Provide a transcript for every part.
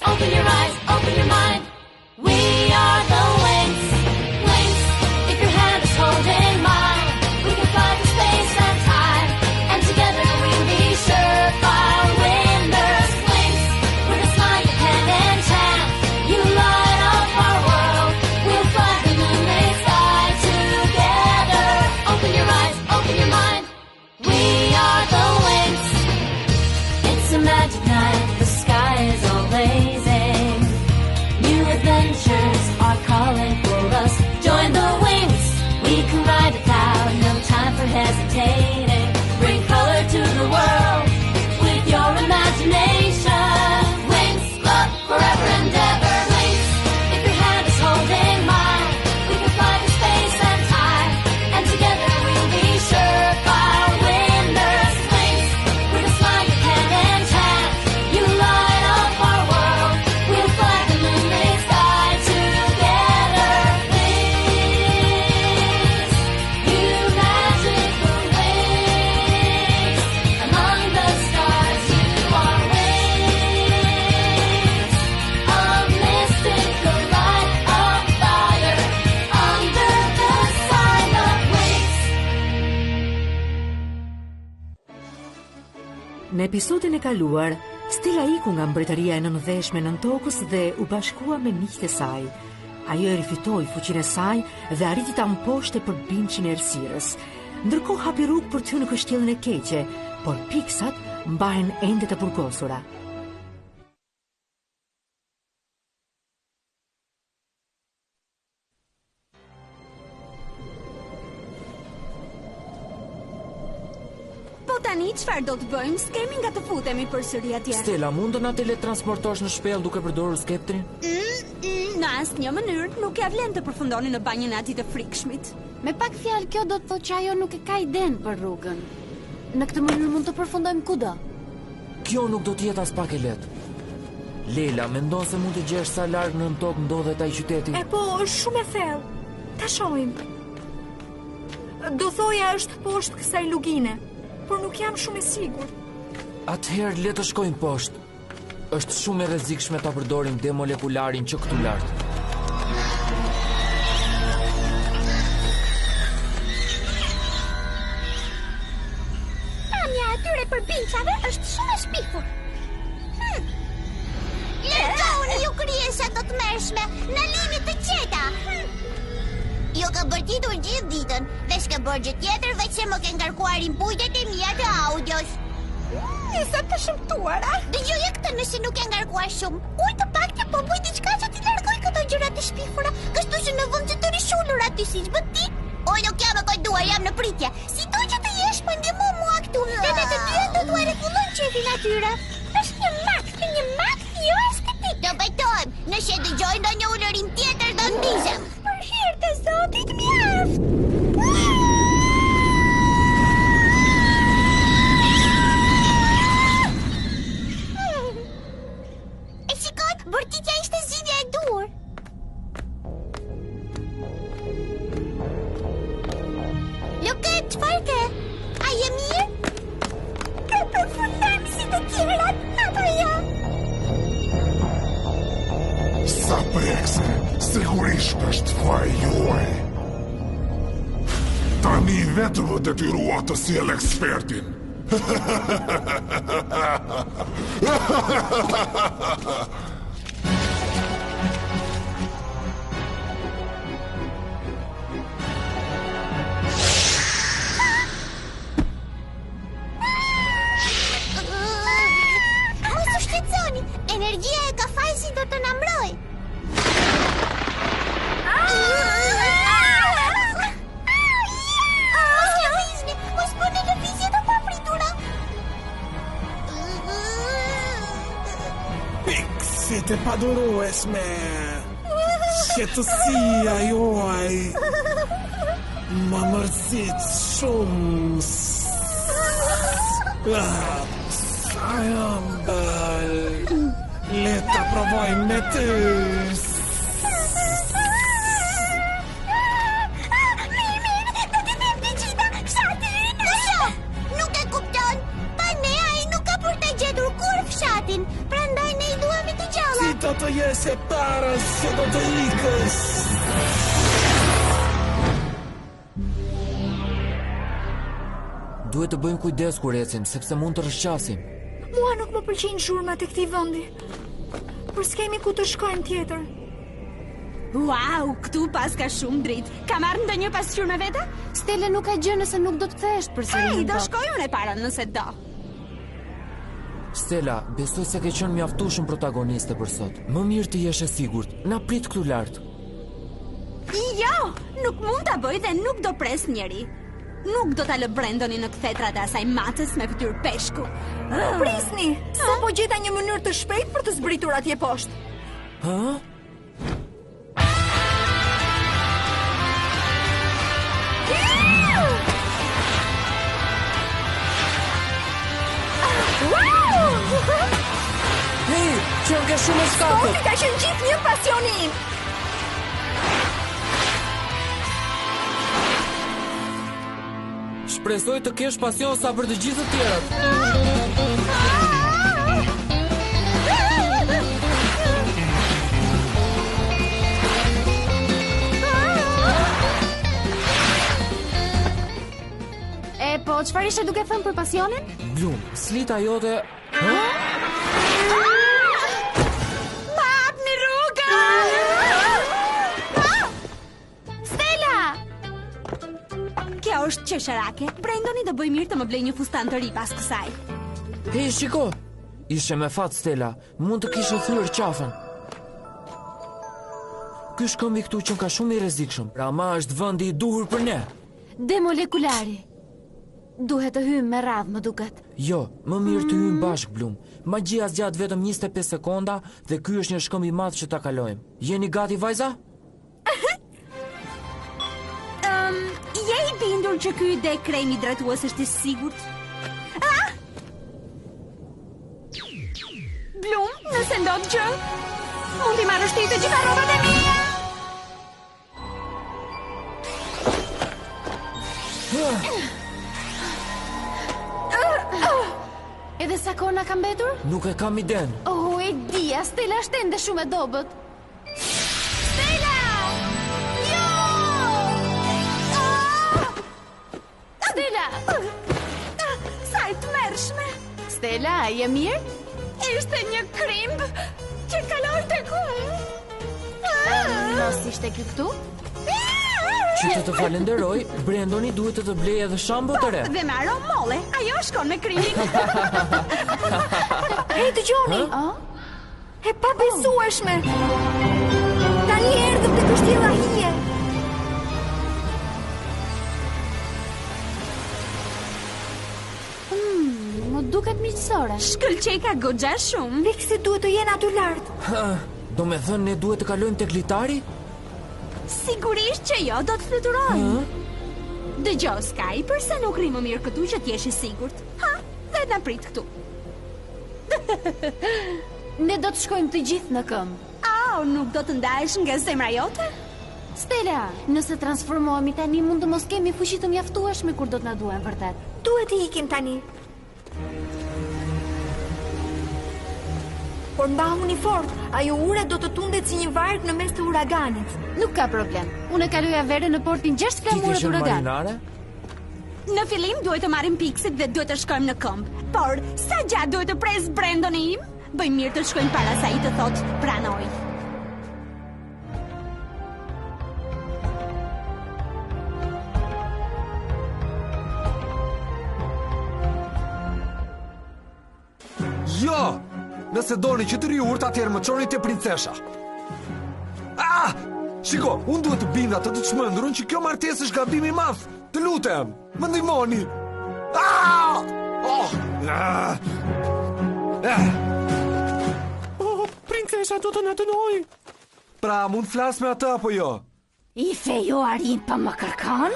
Open your eyes, open your mind. We are the Wings. Wings, if your hand is holding mine, we can fly to space and time, and together we'll be surefire winners. Wings, we're the smile you can enchant. You light up our world. We'll fly the moonlit sky together. Open your eyes, open your mind. We are the Wings. It's a magic night. The sky is all blazing. New adventures are calling for us. Join the Wings. We can ride it out. No time for hesitating. Bring color to the world with your imagination. Wings, love forever and ever. Wings, if your hand is holding mine, we can fly to space and time, and together we'll be surefire winners. Wings, we're the smile you can enchant. You light up our world. We'll fly the moonlit sky together. Wings, you magical wings. Among the stars you are wings. A mystical light of fire under the sign of wings. Në episodin e kaluar, Stella iku nga mbretëria e nëndheshme nën tokës dhe u bashkua me miqtë e saj. Ajo e rifitoi fuqinë e saj dhe arriti ta mposhte përbindjen e errësirës. Ndërkohë hapi rrugë për ty në kështjellën e keqe, por piksat mbahen ende të burgosura. Po tani çfarë do të bëjmë? S'kemi nga të futemi përsëri atje. Stella, mund të na teletransportosh në shpellë duke përdorur skeptrin? Në asnjë mënyrë nuk ja vlen të përfundoni në banjën e atij të frikshmit. Me pak fjalë kjo do të thotë që ajo nuk e ka iden për rrugën. Në këtë mënyrë mund të përfundojmë kudo. Kjo nuk do të jetë as pak e lehtë. Lela, mendon se mund të gjesh sa larg nën tokë ndodhet ai qyteti? Po, është shumë e thellë. Ta shohim. Do thoja është poshtë kësaj lugine, por nuk jam shumë e sigurt. Atëherë le të shkojmë poshtë. Është shumë e rrezikshme ta përdorim demolekularin që këtu lart. Pamja atyre përbindjave është shumë e shpifur. Lërgoni ju krijesa të tmerrshme, në lini të qeta. Jo ka bërtitur gjithë ditën dhe s'ka bërë gjë tjetër veç se më ke ngarkuar impujtet e mia të audios. Sa të shëmtuara. Dëgjoja këtë nëse nuk e ngarkuar shumë. Uj të paktë po bëj diçka që t'i largoj këto gjëra të shpifura, kështu që në vend që të rishullur aty siç bë ti. Oj nuk jam e kujtuar, jam në pritje. Sido që të jesh po ndihmo mua këtu. Dhe ne të dyja do t'u rregullojmë çefin atyre. Është një mak jo estetik. Do bajtojmë, nëse dëgjoj ndonjë ulërim tjetër do ndizem. Për hir të Zotit mjaft. Bërtitja ishte zgjidhja e dur. Luka, çfarë ke? A je mirë? Ka përfundem si të tjerat, apo jo? Sa prekse, sigurisht është faji juaj. Tani vetëm vë detyrua të sjell ekspertin. Energjia e kafajsit do të na mbroj. Mos lëvizni, mos bëni lëvizje të papritura. Piksit e padurueshme. Qetësia juaj më mërzit shumë. Sa jam bëll. Le ta provojmë me ty. Mirë, do t'i them të gjitha fshatin. Nuk e kupton. Pa ne ai nuk ka për të gjetur kur fshatin. Prandaj ne I duam të gjalla. Si do të jesh e para se do të ikësh. Duhet të bëjmë kujdes kur ecim, sepse mund të rrshqasim. Mua nuk më pëlqejnë zhurmat e këtij vendi. Por s'kemi ku të shkojmë tjetër. Wow, këtu pas ka shumë dritë. Ka marrë ndonjë pasqyrë me vete? Stella nuk ka gjë nëse nuk do të kthehesh përsëri. Ej, do shkoj unë e para nëse do. Stella, besoj se ke qenë mjaftueshëm protagoniste për sot. Më mirë të jesh e sigurt. Na prit këtu lart. Jo, nuk mund ta bëj dhe nuk do pres njeri. Nuk do ta lë Brendoni në kthetrat e asaj matës me fytyrë peshku. Prisni, sa po gjeta një mënyrë të shpejtë për të zbritur atje poshtë. Ha? Hej, që nga shumë e shkatët. Sporti ka qenë gjithë një pasioni im. Shpresoj të kesh pasion sa për të gjithë të tjerat. E po, çfarë ishe duke thënë për pasionin? Blum, slita jote... Ma hapni rrugën! Stella! Kjo është qesharake. Brendoni do bëj mirë të më blej një fustan të ri pas kësaj. Hej, shiko! Ishe me fat, Stella. Mund të kishe thyer qafën. Ky shkëmbi këtu që ka shumë i rrezikshëm. Pra ma është vendi i duhur për ne. Demolekulari. Duhet të hymë me radhë, më duket. Jo, më mirë të hymë bashk, Blum. Magjia zgjat vetëm 25 sekonda dhe ky është një shkëmb i madh që ta kalojmë. Jeni gati, vajza? Je i bindur që ky ide kremi drejtues është i sigurt? Blum, nëse ndodh gjë, mund t'i marrësh ti të gjitha rrobat e mia. Edhe sa kohë na ka mbetur? Nuk e kam iden. Oh, e dia, Stella është ende shumë e dobët. Stella! Jo! Stella! Sa e tmerrshme. Stella, je mirë? Ishte një krimb që kaloi tek unë. Mos ishte ky këtu? Që të të falenderoj, Brendoni duhet të të blej edhe shambo të re. Dhe me aromë molle, ajo shkon me krimin. Hej, dëgjoni. E pabesueshme. Tani erdhëm te kështjella hije. Më duket miqësore. Shkëlqej ka goxha shumë. Riksi duhet të jenë aty lart. Do me thënë ne duhet të kalojmë tek litari? Sigurisht që jo, do të fluturojmë. Dëgjoj, Sky, përse nuk rri më mirë këtu që t'jesh i sigurt? Ha, dhe na prit këtu. Ne do të shkojmë të gjithë në këmbë. Au, nuk do të ndahesh nga zemra jote? Stella, nëse transformohemi tani mund të mos kemi fuqi të mjaftueshme kur do të na duhen vërtet. Duhet të ikim tani. Por mbahuni fort, ajo ure do të tundet si një varg në mes të uraganit. Nuk ka problem. Unë e kaloja verën në portin 6 flamurë të uragan. Marinare? Në fillim duhet të marrim piksit dhe duhet të shkojmë në këmbë. Por, sa gjatë duhet të pres Brendoni im? Bëjmë mirë të shkojmë para sa i të thotë pranoj. Jo! Nëse doni që të riurt, atëherë më çoni te princesha. Shiko, unë duhet të binda të çmendurën që kjo martesë është gabim i madh. Të lutem, më ndihmoni. Princesha do të na dënoj. Pra, mund flas me atë apo jo? I fejo arin pa më kërkon?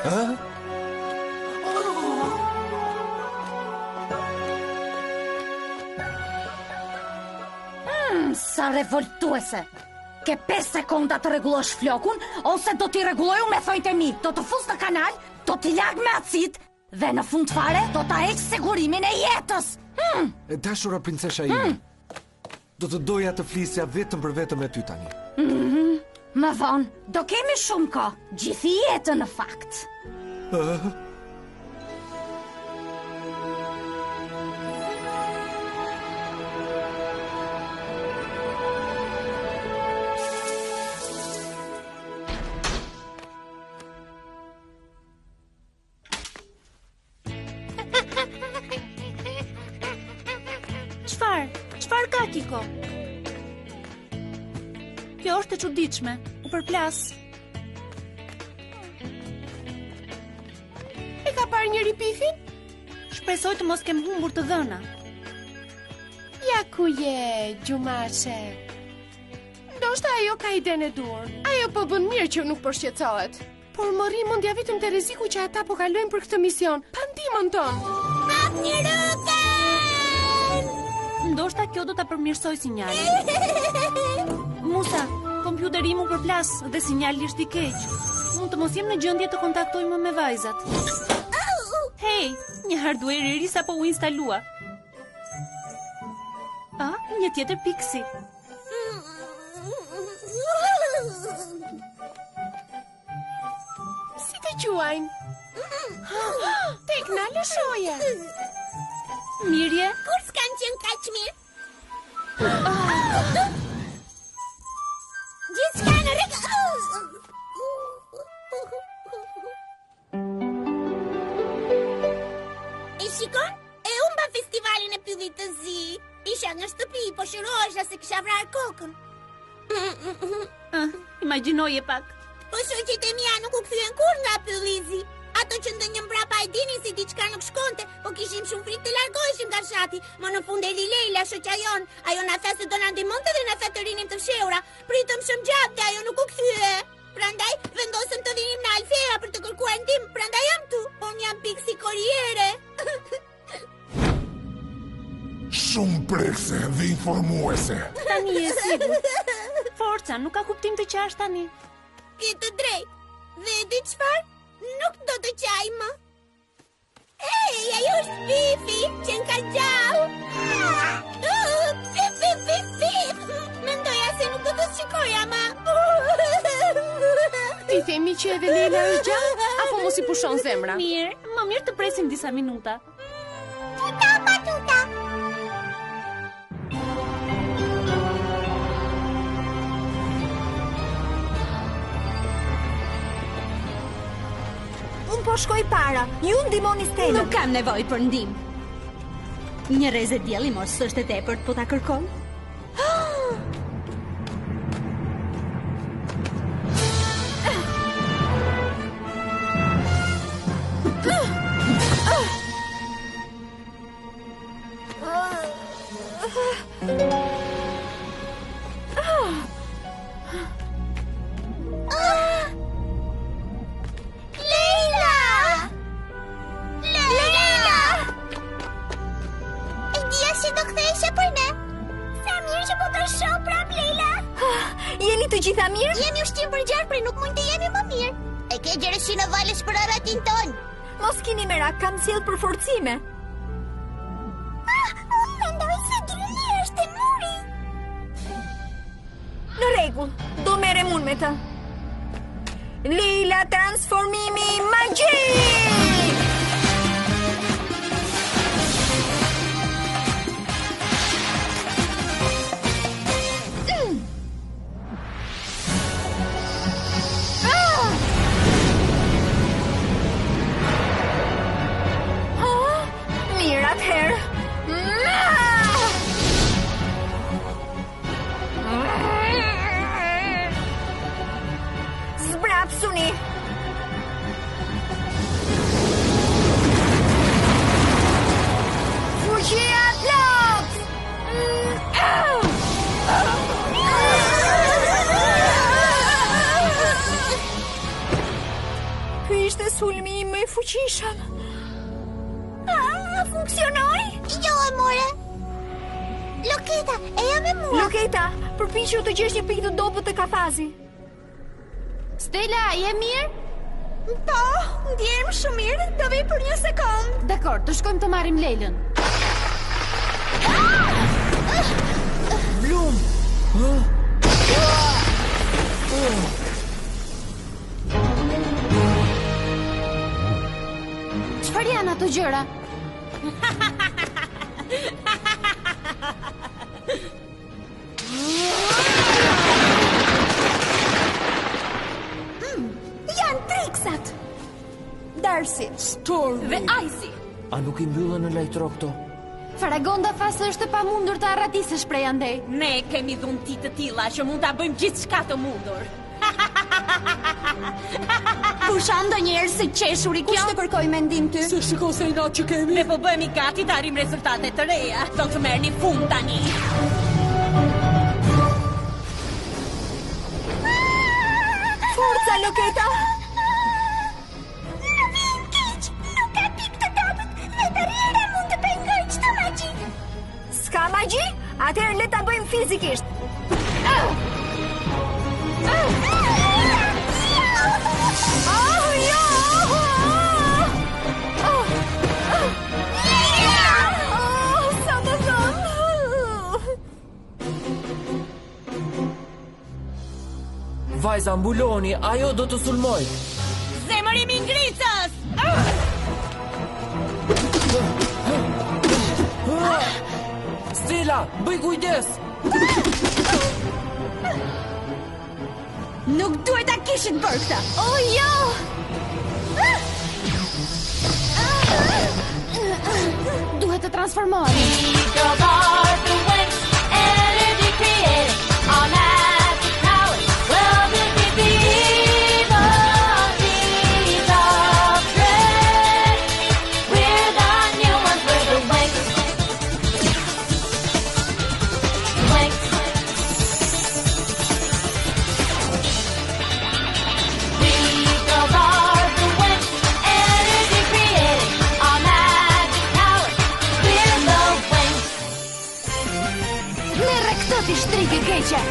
Sa revoltuese. Ke 5 sekonda të rregullosh flokun, ose do t'i rregulloj unë me thojtë e mi. Do të fus në kanal, do t'i lag me acid, dhe në fund fare do ta heq sigurimin e jetës. E dashura princesha ime. Do të doja të flisja vetëm për vetëm me ty tani. Më vonë, do kemi shumë kohë, gjithë jetën në fakt. Çfarë ka, Kiko? Kjo është e çuditshme, u përplas. E ka parë njëri pifin? Shpresoj të mos kem humbur të dhëna. Ja ku je, Gjumaçe. Ndoshta ajo ka idenë e dur. Ajo po bën mirë që nuk përshqetësohet. Por më rri mendja vetëm te rreziku që ata po kalojnë për këtë mision, pa ndihmën tonë. Hapni rrugën! Ndoshta kjo do ta përmirësoj sinjalin. Musa, kompjuteri im u përplas dhe sinjali është i keq. Mund të mos jem në gjendje të kontaktoj më me vajzat. Hey, një hardware i ri sapo u instalua. Një tjetër piksi. Si të quajnë? Tekna lëshoja. Mirje? Kur s'kan qenë kaq mirë? Gjithçka në rregull. E shikon? E humba festivalin e pyllit të zi. Isha në shtëpi, po shërohesha se kisha vrarë kokën. Imagjinoje pak. Po shoqet e mia nuk u kthyen kur nga pyllizi. Ato që ndonjë mbrapa e dinin si diçka nuk shkonte, po kishim shumë frikë të largoheshim nga fshati. Më në fund erdhi Leila, shoqja jon. Ajo na tha se do na ndihmonte dhe na tha të rinim të fshehura. Pritëm shumë gjatë dhe ajo nuk u kthye. Prandaj vendosëm të vinim në Alfea për të kërkuar ndihmë. Prandaj jam tu. Unë jam piksi korriere. Shumë prekse dhe informuese. Tani e sigurt. Forca, nuk ka kuptim të qash tani. Ke të drejtë. Dhe di çfarë? Nuk do të qaj më. Ej, ajo është Fifi, që n'ka gjau. Fif. Mendoja se nuk do të shikoja ma. Ti themi që edhe Leila është gjau, apo mos i pushon zemra? Mirë, më mirë të presim disa minuta. Tuta pa tuta. Unë po shkoj para, ju ndihmoni Stellën. Nuk kam nevojë për ndihmë. Një rrezë dielli mos është e tepërt po ta kërkon. Të gjitha mirë? Jemi ushtim për gjarpri, nuk mund të jemi më mirë. E ke gjerësi në vales për aratin ton. Mos kini merak, kam sjell për forcime. Unë mendoj se Drilli është e muri. Në rregull, do merrem unë me të. Leila, transformimi magjik! Zbrapsuni! Fuqia plot! Ky ishte sulmi im më i fuqishëm. Funksionoi? Jo, amore. Loketa, e jam me mua. Loketa, përpiqu të gjesh një pikë të dobët të kafazi. Stella, je mirë? Po, ndjem shumë mirë, do vij për një sekond. Dakor, të shkojmë të marrim Leilën. Blu! këto gjëra? Janë triksat. Darcy, Stormy dhe Icy. A nuk i mbyllën në lajtro këto? Faragonda tha se është e pamundur të arratisësh prej andej. Ne kemi dhunti të tilla që mund ta bëjmë gjithçka të mundur. pusha ndonjëherë si qeshuri kjo? Kush të kërkoj mendim ty? Se shiko se i natë që kemi. Ne po bëhemi gati të arrim rezultate të reja. Do të merrni fund tani. Forca, Loketa! Ska magji? Atëherë le ta bëjmë fizikisht. Sa të thëmë. Vajza, mbuloni, ajo do të sulmoj. Zemërimi ngritës! Stella, bëj kujdes! Nuk duhet ta kishit bërë këtë. Oh, jo! Duhet të transformohemi. Shtrike keqe.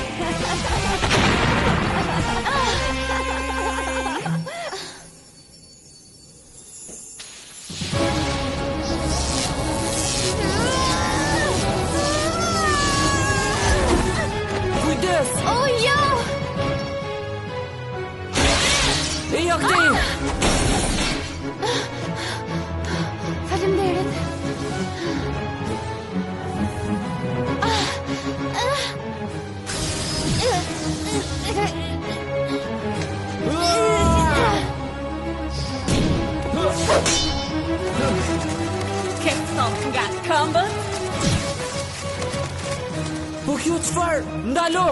Kujdes! Oh, jo! Eja këti! Faleminderit. Nga këmbët? Po kjo çfarë? Ndalo!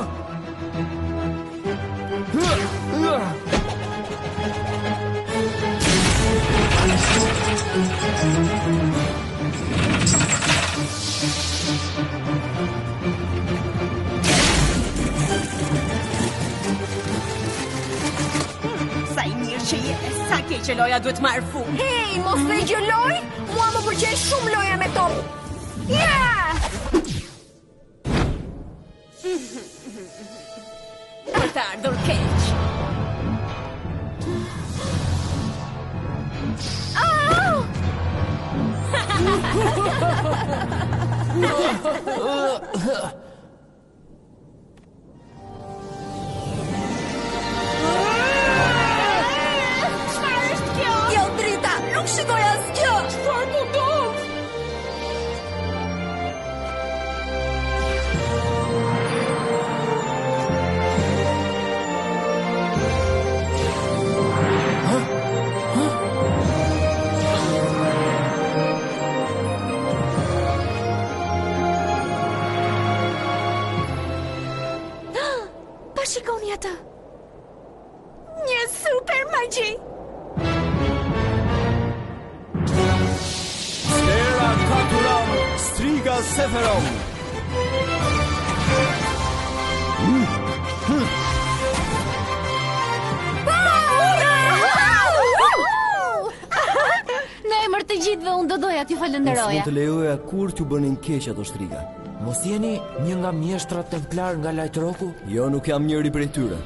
Sa i mirë që je, sa ke që loja duhet marrë fund. Hey, mos dhe gjë loj? Mua më përqej shumë loja me top. Për të ardhur keq. Çfarë është kjo? Jo drita, nuk shikoj asgjë. Çfarë po ndodh? Shikoni atë. Një super magji. Stera Katuram, Striga Seferom. Në emër të gjithëve unë do doja t'ju falenderoja. Mos mund të lejoja kur t'ju bënin keq ato striga. Mos jeni një nga mjeshtrat templar nga lajtroku? Jo, nuk jam njëri prej tyre.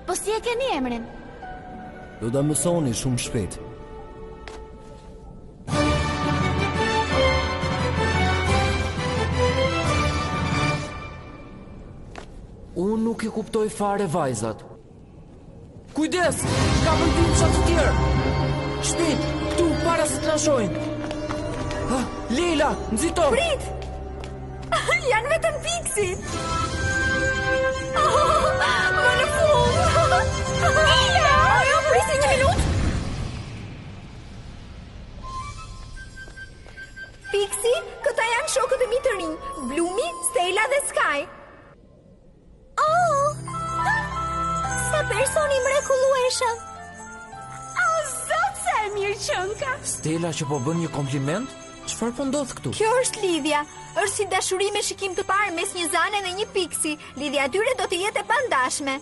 Po si e keni emrin? Do ta mësoni shumë shpejt. Unë nuk i kuptoj fare vajzat. Kujdes! Ka vendim sa të tjerë! Shpejt, këtu! para se të na shohin. Leila, nxito! Prit! Janë vetëm Pixi! Më në fund! Leila! Jo, prisi një minut! Pixi, këta janë shokët e mi të rinj, Blumi, Stella dhe Sky. Sa personi mrekullueshëm. Zot, sa e mirë qënë ka! Stella që po bën një kompliment? Çfarë po ndodh këtu? Kjo është lidhja. Është si dashuri me shikim të parë mes një zane dhe një Pixi. Lidhja atyre do të jetë e pandashme.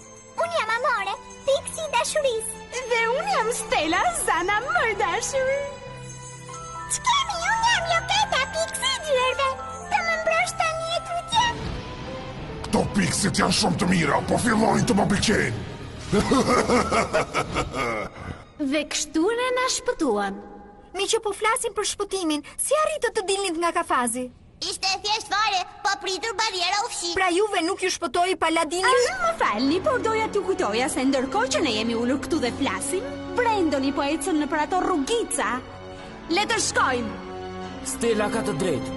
Unë jam Amore, Pixi dashurisë. Dhe unë jam Stella, zana më dashur. Ç'kemi, unë jam Loketa, Pixi gjerve. Të më mbrosh tani e tutje. Këto piksit janë shumë të mira, po fillojnë të më pëlqejnë. Dhe kështu ne na shpëtuan. Mi që po flasim për shpëtimin, si arritët të dilnit nga kafazi? Ishte thjesht fare, po pritur bariera ushqim. Pra juve nuk ju shpëtoi paladini? Më falni, por doja t'ju kujtoja se ndërkohë që ne jemi ulur këtu dhe flasim, Brendoni po ecën nëpër ato rrugica. Le të shkojmë. Stella ka të drejtë.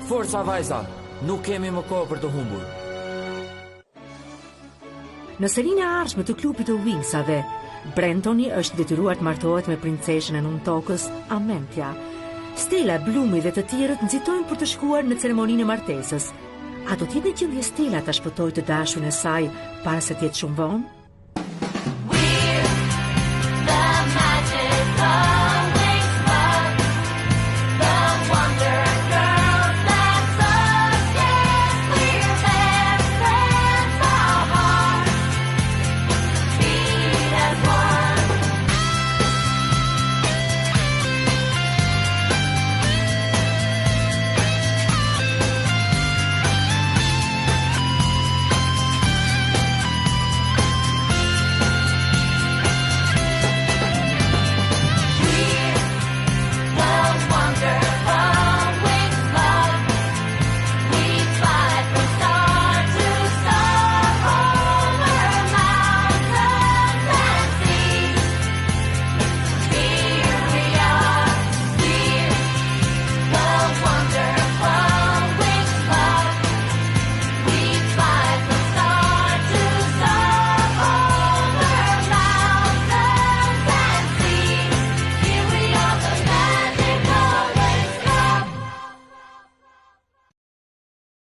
Forca vajza, nuk kemi më kohë për të humbur. Në serinë e ardhshme të klubit të Wingsave, Brendoni është detyruar të martohet me princeshën e Nën Tokës, Amenthja. Stella, Blumi dhe të tjerët nxitojnë për të shkuar në ceremoninë e martesës. A do të jetë në gjendje Stella ta shpëtojë të dashurin e saj para se të jetë shumë vonë?